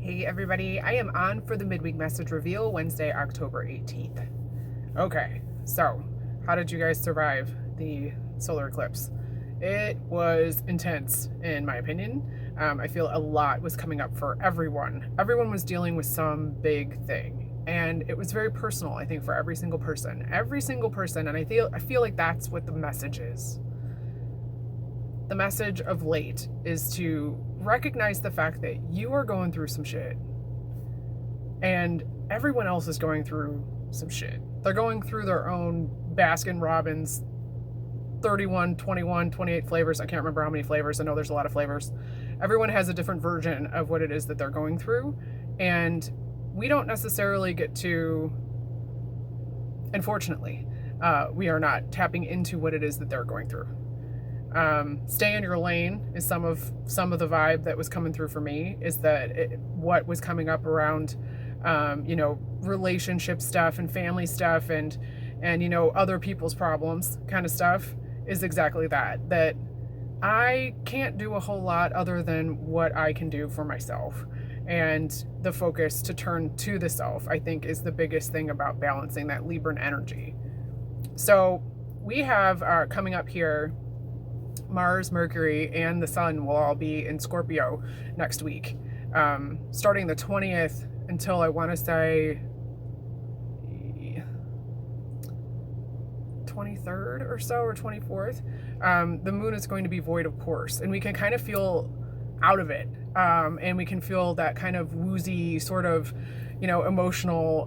Hey everybody, I am on for the midweek message reveal Wednesday, October 18th. Okay, so how did you guys survive the solar eclipse? It was intense, in my opinion. I feel a lot was coming up for everyone. Everyone was dealing with some big thing, and it was very personal, I think, for every single person. And I feel like that's what the message is. The message of late is to recognize the fact that you are going through some shit and everyone else is going through some shit. They're going through their own Baskin Robbins 31, 21, 28 flavors. I can't remember how many flavors. I know there's a lot of flavors. Everyone has a different version of what it is that they're going through. And we don't necessarily get to, unfortunately, we are not tapping into what it is that they're going through. Stay in your lane is some of the vibe that was coming through for me, is that what was coming up around, relationship stuff and family stuff and, other people's problems kind of stuff is exactly that I can't do a whole lot other than what I can do for myself. And the focus to turn to the self, I think, is the biggest thing about balancing that Libran energy. So we have coming up here, Mars, Mercury, and the Sun will all be in Scorpio next week, starting the 20th until I want to say 23rd or so, or 24th. The moon is going to be void of course, and we can kind of feel out of it, and we can feel that kind of woozy sort of, emotional,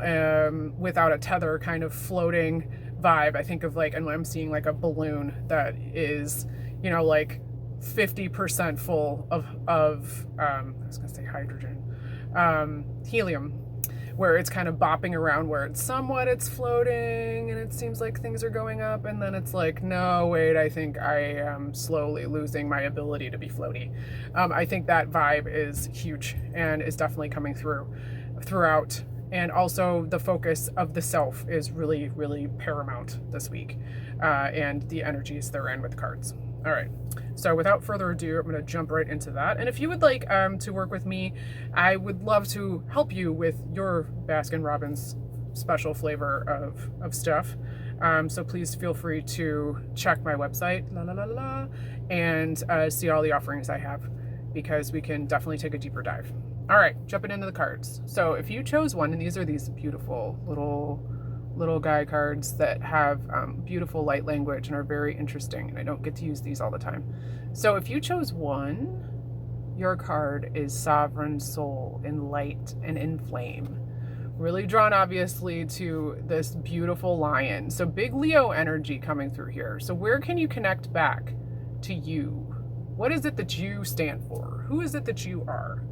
without a tether kind of floating vibe. I think of and I'm seeing like a balloon that is, like 50% full of I was gonna say hydrogen, helium, where it's kind of bopping around, where it's floating and it seems like things are going up, and then it's like, no, wait, I think I am slowly losing my ability to be floaty. I think that vibe is huge and is definitely coming throughout. And also the focus of the self is really, really paramount this week, and the energies they're in with cards. All right, so without further ado, I'm going to jump right into that. And if you would like to work with me, I would love to help you with your Baskin Robbins special flavor of stuff. So please feel free to check my website, and see all the offerings I have, because we can definitely take a deeper dive. All right, jumping into the cards. So if you chose one, and these are these beautiful little guy cards that have beautiful light language and are very interesting, and I don't get to use these all the time. So if you chose one, your card is Sovereign Soul in light and in flame. Really drawn obviously to this beautiful lion. So big Leo energy coming through here. So where can you connect back to you? What is it that you stand for? Who is it that you are?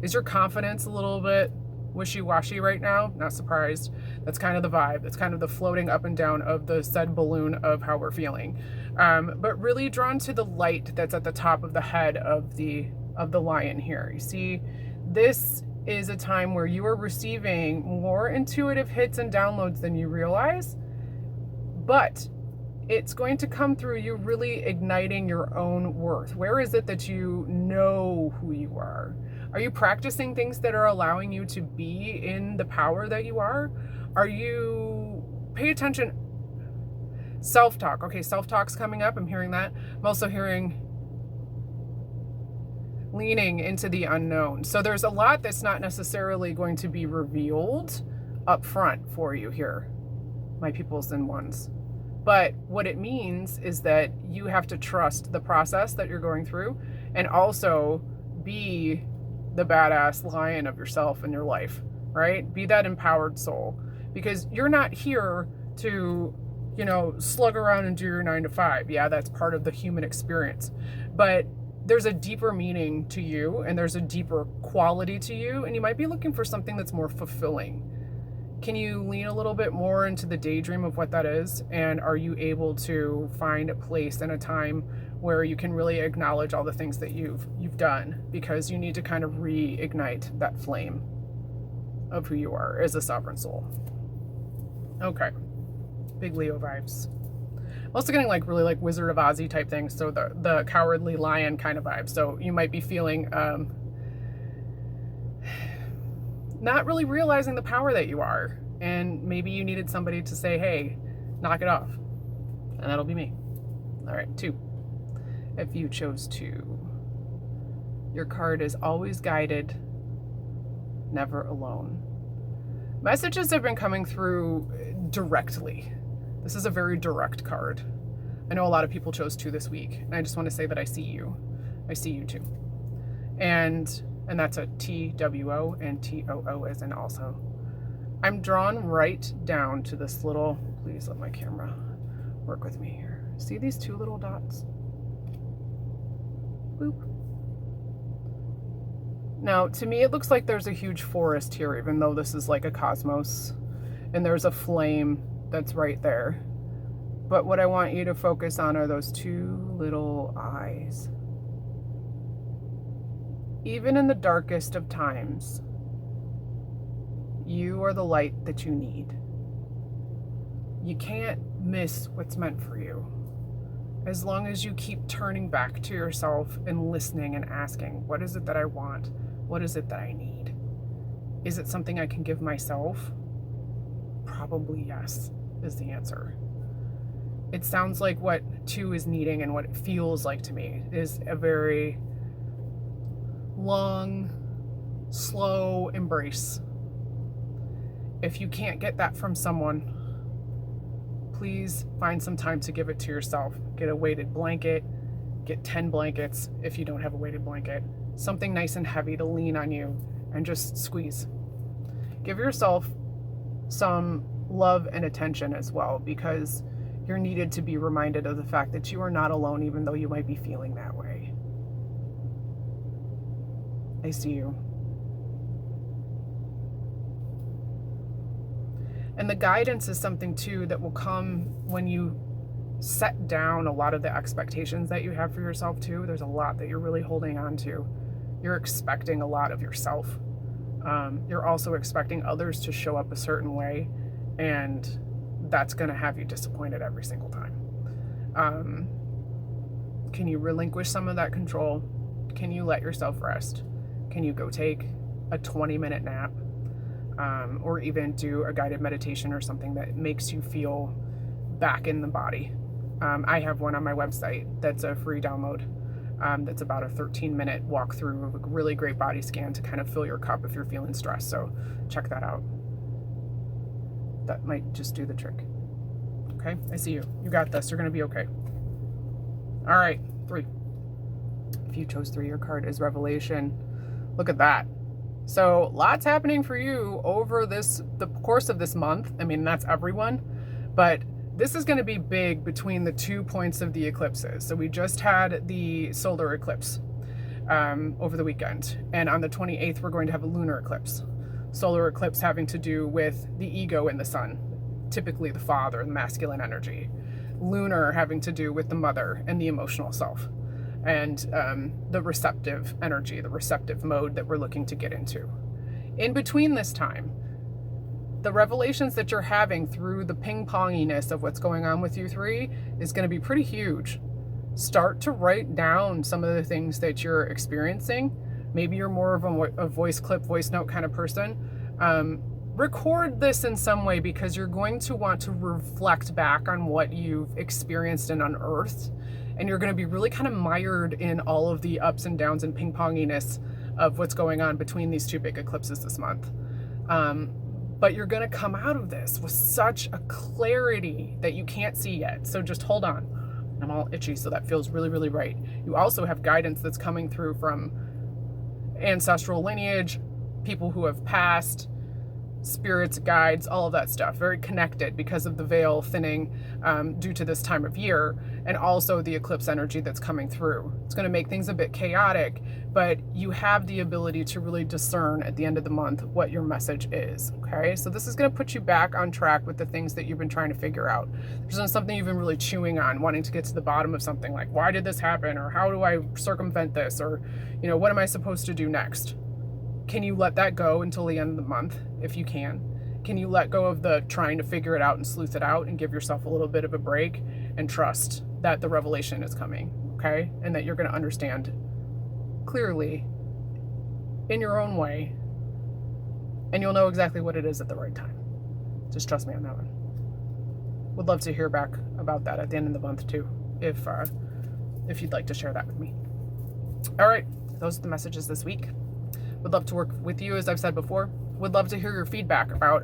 Is your confidence a little bit wishy-washy right now? Not surprised. That's kind of the vibe. That's kind of the floating up and down of the said balloon of how we're feeling. But really drawn to the light that's at the top of the head of the lion here. You see, this is a time where you are receiving more intuitive hits and downloads than you realize, but it's going to come through you really igniting your own worth. Where is it that you know who you are? Are you practicing things that are allowing you to be in the power that you are? Are you, pay attention, self-talk. Okay, self-talk's coming up. I'm hearing that. I'm also hearing leaning into the unknown. So there's a lot that's not necessarily going to be revealed up front for you here, my peoples and ones. But what it means is that you have to trust the process that you're going through, and also be the badass lion of yourself in your life, right? Be that empowered soul, because you're not here to, slug around and do your 9 to 5. Yeah, that's part of the human experience. But there's a deeper meaning to you, and there's a deeper quality to you, and you might be looking for something that's more fulfilling. Can you lean a little bit more into the daydream of what that is? And are you able to find a place and a time where you can really acknowledge all the things that you've done, because you need to kind of reignite that flame of who you are as a sovereign soul. Okay, big Leo vibes. I'm also getting really Wizard of Ozzy type things, so the cowardly lion kind of vibe. So you might be feeling not really realizing the power that you are. And maybe you needed somebody to say, hey, knock it off. And that'll be me. All right, 2. If you chose 2, your card is always guided, never alone. Messages have been coming through directly. This is a very direct card. I know a lot of people chose 2 this week, and I just want to say that I see you. I see you too. And that's a TWO and TOO as in also. I'm drawn right down to this little, please let my camera work with me here. See these 2 little dots? Boop. Now, to me, it looks like there's a huge forest here, even though this is like a cosmos, and there's a flame that's right there. But what I want you to focus on are those 2 little eyes. Even in the darkest of times, you are the light that you need. You can't miss what's meant for you. As long as you keep turning back to yourself and listening and asking, what is it that I want? What is it that I need? Is it something I can give myself? Probably yes, is the answer. It sounds like what 2 is needing and what it feels like to me is a very long, slow embrace. If you can't get that from someone, please find some time to give it to yourself. Get a weighted blanket, get 10 blankets if you don't have a weighted blanket, something nice and heavy to lean on you and just squeeze. Give yourself some love and attention as well, because you're needed to be reminded of the fact that you are not alone, even though you might be feeling that way. I see you. And the guidance is something too that will come when you set down a lot of the expectations that you have for yourself too. There's a lot that you're really holding on to. You're expecting a lot of yourself. You're also expecting others to show up a certain way, and that's going to have you disappointed every single time. Can you relinquish some of that control? Can you let yourself rest? Can you go take a 20-minute nap? Or even do a guided meditation or something that makes you feel back in the body. I have one on my website that's a free download. That's about a 13-minute walkthrough of a really great body scan to kind of fill your cup if you're feeling stressed. So check that out. That might just do the trick. Okay, I see you. You got this. You're going to be okay. All right, 3. If you chose 3, your card is Revelation. Look at that. So lots happening for you over the course of this month. I mean, that's everyone, but this is going to be big between the 2 points of the eclipses. So we just had the solar eclipse over the weekend, and on the 28th, we're going to have a lunar eclipse. Solar eclipse having to do with the ego in the sun, typically the father, the masculine energy. Lunar having to do with the mother and the emotional self. And the receptive energy, the receptive mode that we're looking to get into. In between this time, the revelations that you're having through the ping-ponginess of what's going on with you 3 is going to be pretty huge. Start to write down some of the things that you're experiencing. Maybe you're more of a voice clip, voice note kind of person. Record this in some way, because you're going to want to reflect back on what you've experienced and unearthed. And you're going to be really kind of mired in all of the ups and downs and ping-ponginess of what's going on between these 2 big eclipses this month. But you're going to come out of this with such a clarity that you can't see yet. So just hold on. I'm all itchy, so that feels really, really right. You also have guidance that's coming through from ancestral lineage, people who have passed, spirits, guides, all of that stuff. Very connected because of the veil thinning due to this time of year, and also the eclipse energy that's coming through. It's going to make things a bit chaotic, but you have the ability to really discern at the end of the month what your message is. Okay, so this is going to put you back on track with the things that you've been trying to figure out. There's something you've been really chewing on, wanting to get to the bottom of something, like why did this happen, or how do I circumvent this, or what am I supposed to do next? Can you let that go until the end of the month, if you can? Can you let go of the trying to figure it out and sleuth it out and give yourself a little bit of a break and trust that the revelation is coming, okay? And that you're going to understand clearly, in your own way, and you'll know exactly what it is at the right time. Just trust me on that one. Would love to hear back about that at the end of the month too, if you'd like to share that with me. All right, those are the messages this week. Would love to work with you, as I've said before. Would love to hear your feedback about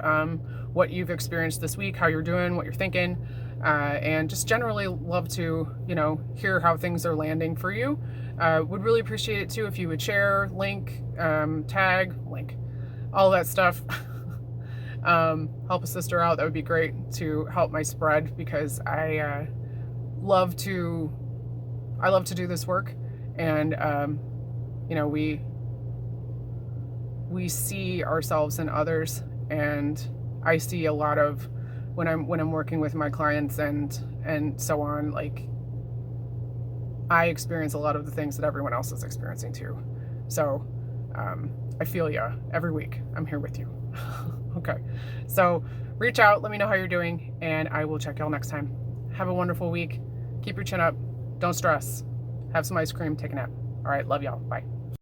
what you've experienced this week, how you're doing, what you're thinking, and just generally love to, hear how things are landing for you. Would really appreciate it too if you would share, link, tag, link, all that stuff. Help a sister out. That would be great to help my spread, because I love to do this work, and we see ourselves in others, and I see a lot of when I'm working with my clients and so on, like I experience a lot of the things that everyone else is experiencing too. So I feel ya every week. I'm here with you. Okay, so reach out, let me know how you're doing, and I will check y'all next time. Have a wonderful week. Keep your chin up. Don't stress. Have some ice cream. Take a nap. All right, love y'all. Bye.